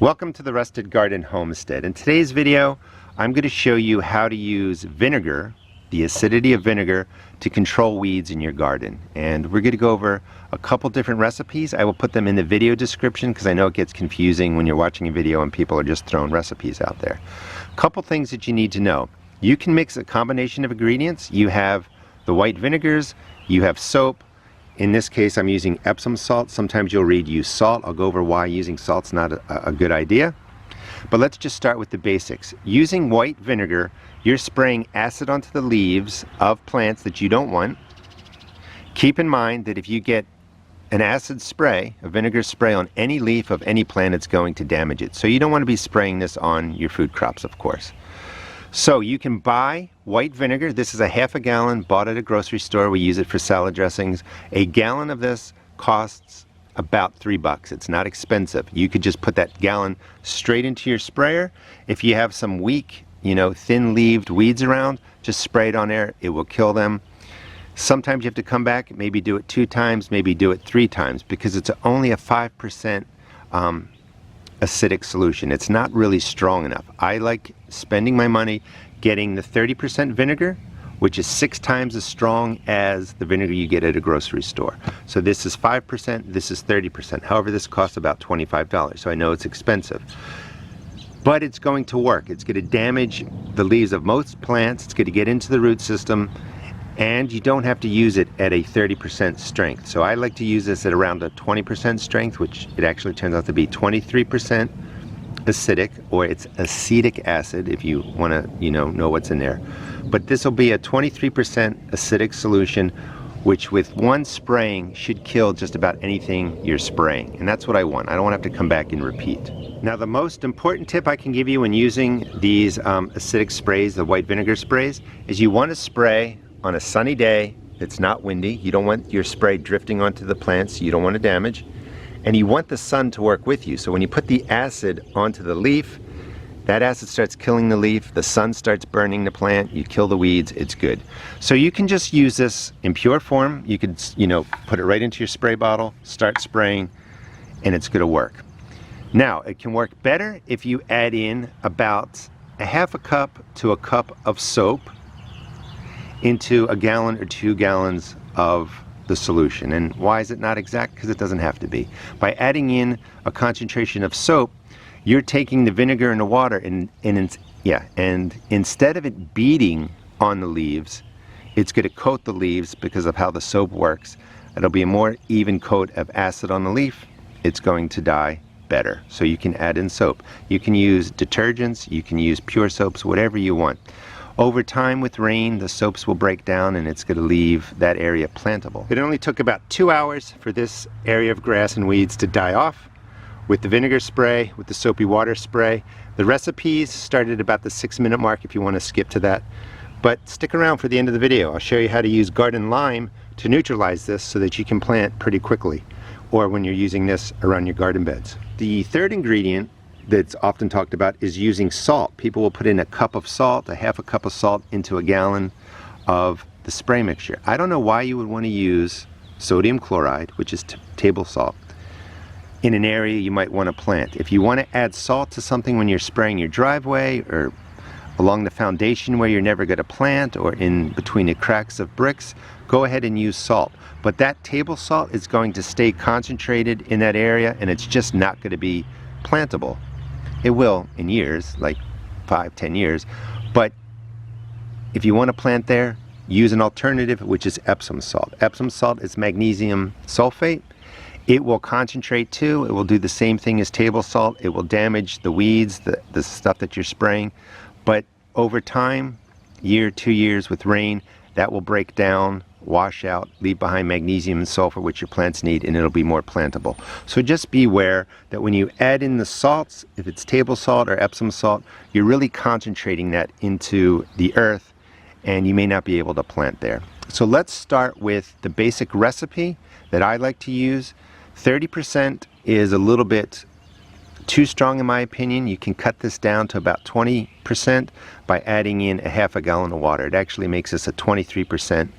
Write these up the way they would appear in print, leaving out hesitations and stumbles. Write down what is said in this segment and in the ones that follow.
Welcome to the Rusted Garden Homestead. In today's video, I'm going to show you how to use vinegar, the acidity of vinegar, to control weeds in your garden. And we're going to go over a couple different recipes. I will put them in the video description because I know it gets confusing when you're watching a video and people are just throwing recipes out there. A couple things that you need to know. You can mix a combination of ingredients. You have the white vinegars, you have soap. In this case, I'm using Epsom salt. Sometimes you'll read use salt. I'll go over why using salt's not a good idea. But let's just start with the basics. Using white vinegar, you're spraying acid onto the leaves of plants that you don't want. Keep in mind that if you get an acid spray, a vinegar spray on any leaf of any plant, it's going to damage it. So you don't want to be spraying this on your food crops, of course. So you can buy white vinegar. This is a half a gallon, bought at a grocery store. We use it for salad dressings. A gallon of this costs about $3. It's not expensive. You could just put that gallon straight into your sprayer. If you have some weak, thin-leaved weeds around, just spray it on there. It will kill them. Sometimes you have to come back, maybe do it 2 times, maybe do it 3 times, because it's only a 5% acidic solution. It's not really strong enough. I like spending my money getting the 30% vinegar, which is 6 times as strong as the vinegar you get at a grocery store. So this is 5%, this is 30%. However, this costs about $25, so I know it's expensive. But it's going to work. It's going to damage the leaves of most plants. It's going to get into the root system, and you don't have to use it at a 30% strength. So I like to use this at around a 20% strength, which it actually turns out to be 23% acidic, or it's acetic acid if you want to know what's in there. But this will be a 23% acidic solution, which with one spraying should kill just about anything you're spraying. And that's what I want. I don't want to have to come back and repeat. Now, the most important tip I can give you when using these acidic sprays, the white vinegar sprays, is you want to spray on a sunny day that's not windy. You don't want your spray drifting onto the plants. You don't want to damage. And you want the sun to work with you. So when you put the acid onto the leaf, that acid starts killing the leaf, the sun starts burning the plant, you kill the weeds, it's good. So you can just use this in pure form. You could, put it right into your spray bottle, start spraying, and it's gonna work. Now, it can work better if you add in about a half a cup to a cup of soap into a gallon or 2 gallons of the solution. And why is it not exact? Because it doesn't have to be. By adding in a concentration of soap, you're taking the vinegar and the water and instead of it beading on the leaves, it's going to coat the leaves because of how the soap works. It'll be a more even coat of acid on the leaf. It's going to die better. So you can add in soap. You can use detergents, you can use pure soaps, whatever you want. Over time with rain, the soaps will break down and it's going to leave that area plantable. It only took about 2 hours for this area of grass and weeds to die off with the vinegar spray, with the soapy water spray. The recipes started at about the 6-minute mark if you want to skip to that. But stick around for the end of the video. I'll show you how to use garden lime to neutralize this so that you can plant pretty quickly, or when you're using this around your garden beds. The third ingredient that's often talked about is using salt. People will put in a cup of salt, a half a cup of salt into a gallon of the spray mixture. I don't know why you would want to use sodium chloride, which is table salt, in an area you might want to plant. If you want to add salt to something when you're spraying your driveway or along the foundation where you're never going to plant, or in between the cracks of bricks, go ahead and use salt. But that table salt is going to stay concentrated in that area and it's just not going to be plantable. It will in years, like 5-10 years, but if you want to plant there, use an alternative, which is Epsom salt. Epsom salt is magnesium sulfate. It will concentrate too. It will do the same thing as table salt. It will damage the weeds, the stuff that you're spraying, but over time, 2 years with rain, that will break down, wash out, leave behind magnesium and sulfur, which your plants need, and it'll be more plantable. So just be aware that when you add in the salts, if it's table salt or Epsom salt, you're really concentrating that into the earth and you may not be able to plant there. So let's start with the basic recipe that I like to use. 30% is a little bit too strong in my opinion. You can cut this down to about 20% by adding in a half a gallon of water. It actually makes this a 23%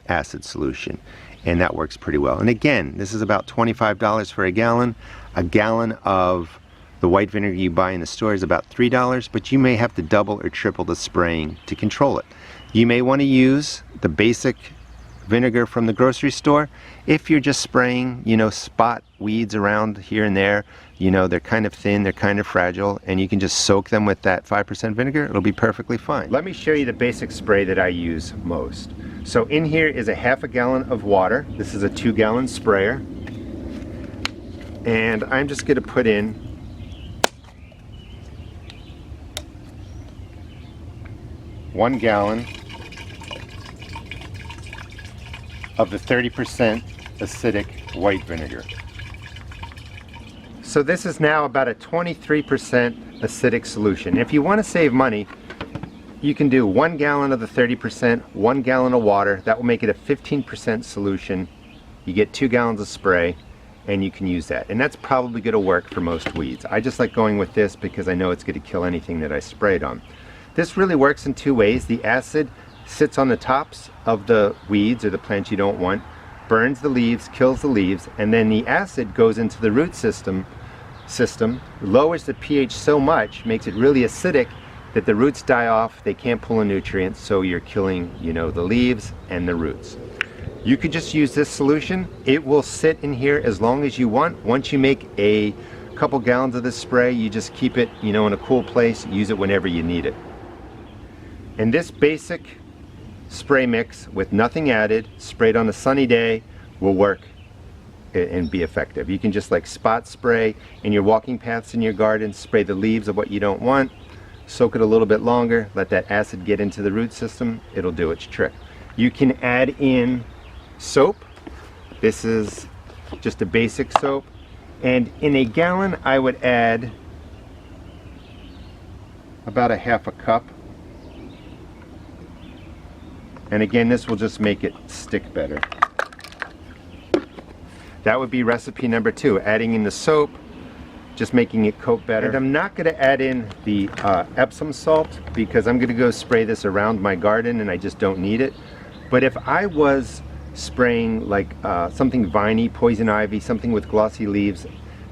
acid solution, and that works pretty well. And again, this is about $25 for a gallon. A gallon of The white vinegar you buy in the store is about $3, but you may have to double or triple the spraying to control it. You may want to use the basic vinegar from the grocery store if you're just spraying, spot weeds around here and there. They're kind of thin, they're kind of fragile, and you can just soak them with that 5% vinegar. It'll be perfectly fine. Let me show you the basic spray that I use most. So in here is a half a gallon of water. This is a 2-gallon sprayer. And I'm just going to put in one gallon of the 30% acidic white vinegar. So this is now about a 23% acidic solution. If you want to save money, you can do 1 gallon of the 30%, 1 gallon of water. That will make it a 15% solution. You get 2 gallons of spray, and you can use that. And that's probably going to work for most weeds. I just like going with this because I know it's going to kill anything that I sprayed on. This really works in 2 ways. The acid sits on the tops of the weeds or the plants you don't want, burns the leaves, kills the leaves, and then the acid goes into the root system, lowers the pH so much, makes it really acidic that the roots die off, they can't pull in nutrients, so you're killing, the leaves and the roots. You could just use this solution. It will sit in here as long as you want. Once you make a couple gallons of this spray, you just keep it, in a cool place, use it whenever you need it. And this basic spray mix with nothing added, sprayed on a sunny day, will work and be effective. You can just spot spray in your walking paths in your garden, spray the leaves of what you don't want, soak it a little bit longer, let that acid get into the root system, it'll do its trick. You can add in soap. This is just a basic soap, and in a gallon I would add about a half a cup. And again, this will just make it stick better. That would be recipe number 2, adding in the soap, just making it coat better. And I'm not going to add in the Epsom salt because I'm going to go spray this around my garden and I just don't need it. But if I was spraying something viney, poison ivy, something with glossy leaves,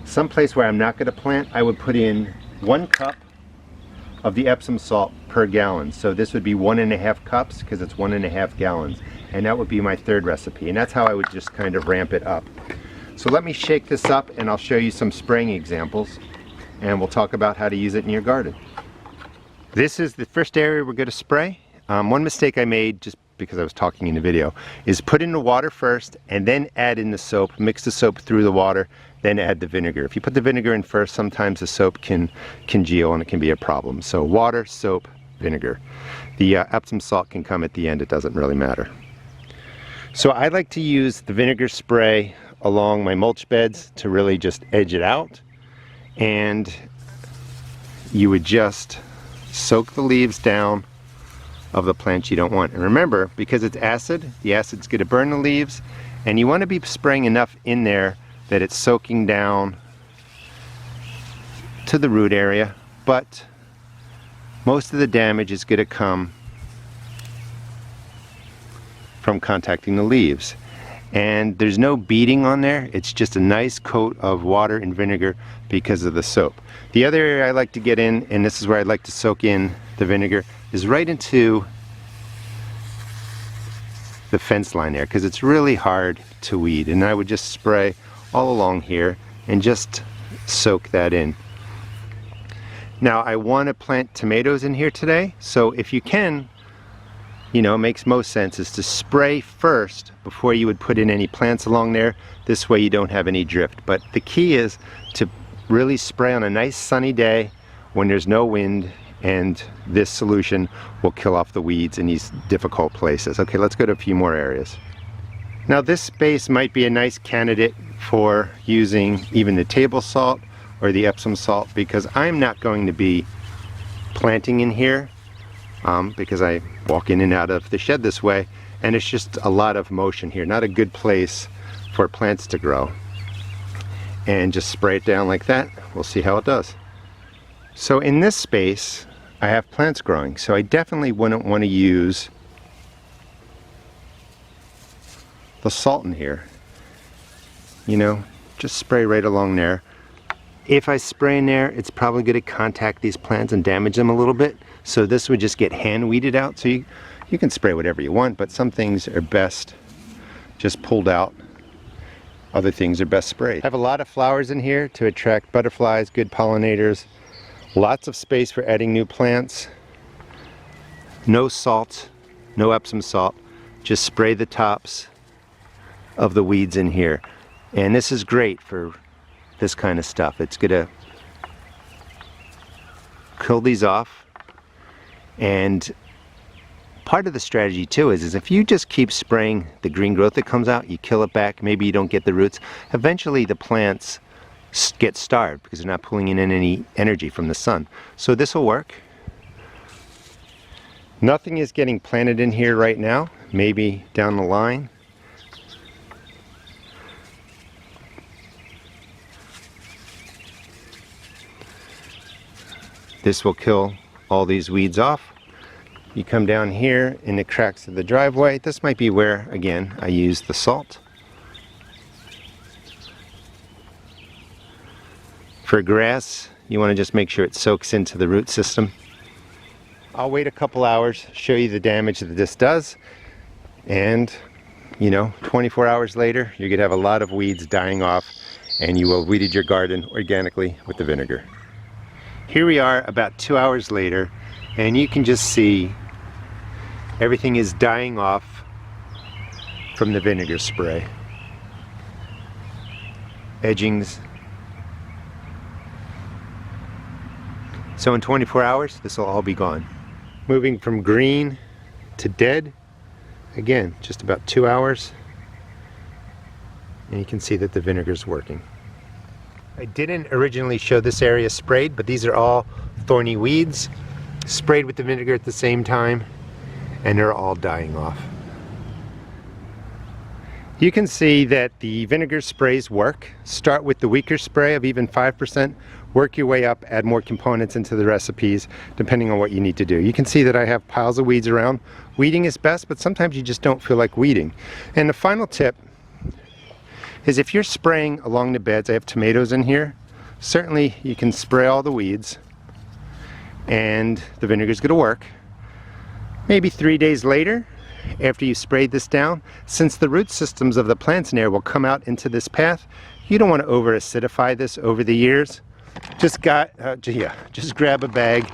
someplace where I'm not going to plant, I would put in 1 cup of the Epsom salt per gallon. So this would be 1.5 cups because it's 1.5 gallons. And that would be my 3rd recipe. And that's how I would just kind of ramp it up. So let me shake this up and I'll show you some spraying examples. And we'll talk about how to use it in your garden. This is the first area we're going to spray. One mistake I made, just because I was talking in the video, is put in the water first and then add in the soap, mix the soap through the water, then add the vinegar. If you put the vinegar in first, sometimes the soap can congeal and it can be a problem. So water, soap, vinegar. The Epsom salt can come at the end, it doesn't really matter. So I like to use the vinegar spray along my mulch beds to really just edge it out. And you would just soak the leaves down of the plants you don't want. And remember, because it's acid, the acid's going to burn the leaves, and you want to be spraying enough in there that it's soaking down to the root area, but most of the damage is going to come from contacting the leaves. And there's no beading on there, it's just a nice coat of water and vinegar because of the soap. The other area I like to get in, and this is where I'd like to soak in the vinegar, is right into the fence line there, because it's really hard to weed. And I would just spray all along here and just soak that in. Now I want to plant tomatoes in here today, so if you can, it makes most sense is to spray first before you would put in any plants along there. This way you don't have any drift. But the key is to really spray on a nice sunny day when there's no wind, and this solution will kill off the weeds in these difficult places. Okay, let's go to a few more areas. Now this space might be a nice candidate for using even the table salt or the Epsom salt, because I'm not going to be planting in here because I walk in and out of the shed this way, and it's just a lot of motion here. Not a good place for plants to grow. And just spray it down like that. We'll see how it does. So in this space I have plants growing, so I definitely wouldn't want to use the salt in here. Just spray right along there. If I spray in there, it's probably going to contact these plants and damage them a little bit. So this would just get hand weeded out. So you can spray whatever you want, but some things are best just pulled out. Other things are best sprayed. I have a lot of flowers in here to attract butterflies, good pollinators. Lots of space for adding new plants. No salt, no Epsom salt. Just spray the tops of the weeds in here. And this is great for this kind of stuff. It's gonna kill these off. And part of the strategy too is if you just keep spraying the green growth that comes out, you kill it back, maybe you don't get the roots, eventually the plants get starved because they're not pulling in any energy from the sun. So this will work. Nothing is getting planted in here right now, maybe down the line. This will kill all these weeds off. You come down here in the cracks of the driveway. This might be where, again, I use the salt. For grass, you want to just make sure it soaks into the root system. I'll wait a couple hours, show you the damage that this does, and 24 hours later, you're going to have a lot of weeds dying off, and you will have weeded your garden organically with the vinegar. Here we are about 2 hours later, and you can just see everything is dying off from the vinegar spray. Edgings. So in 24 hours, this will all be gone. Moving from green to dead, again, just about 2 hours, and you can see that the vinegar is working. I didn't originally show this area sprayed, but these are all thorny weeds, sprayed with the vinegar at the same time, and they're all dying off. You can see that the vinegar sprays work. Start with the weaker spray of even 5%, work your way up, add more components into the recipes, depending on what you need to do. You can see that I have piles of weeds around. Weeding is best, but sometimes you just don't feel like weeding. And the final tip is if you're spraying along the beds, I have tomatoes in here, certainly you can spray all the weeds and the vinegar is going to work. Maybe 3 days later, after you sprayed this down, since the root systems of the plants in there will come out into this path, you don't want to over acidify this over the years. Just grab a bag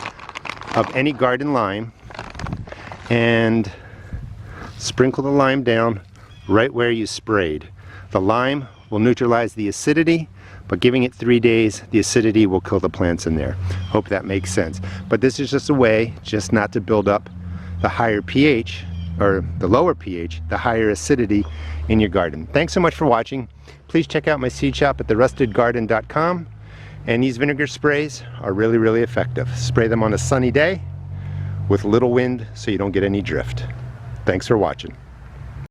of any garden lime and sprinkle the lime down right where you sprayed. The lime will neutralize the acidity, but giving it 3 days, the acidity will kill the plants in there. Hope that makes sense. But this is just a way just not to build up the higher pH, or the lower pH, the higher acidity in your garden. Thanks so much for watching. Please check out my seed shop at therustedgarden.com. And these vinegar sprays are really, really effective. Spray them on a sunny day with little wind so you don't get any drift. Thanks for watching.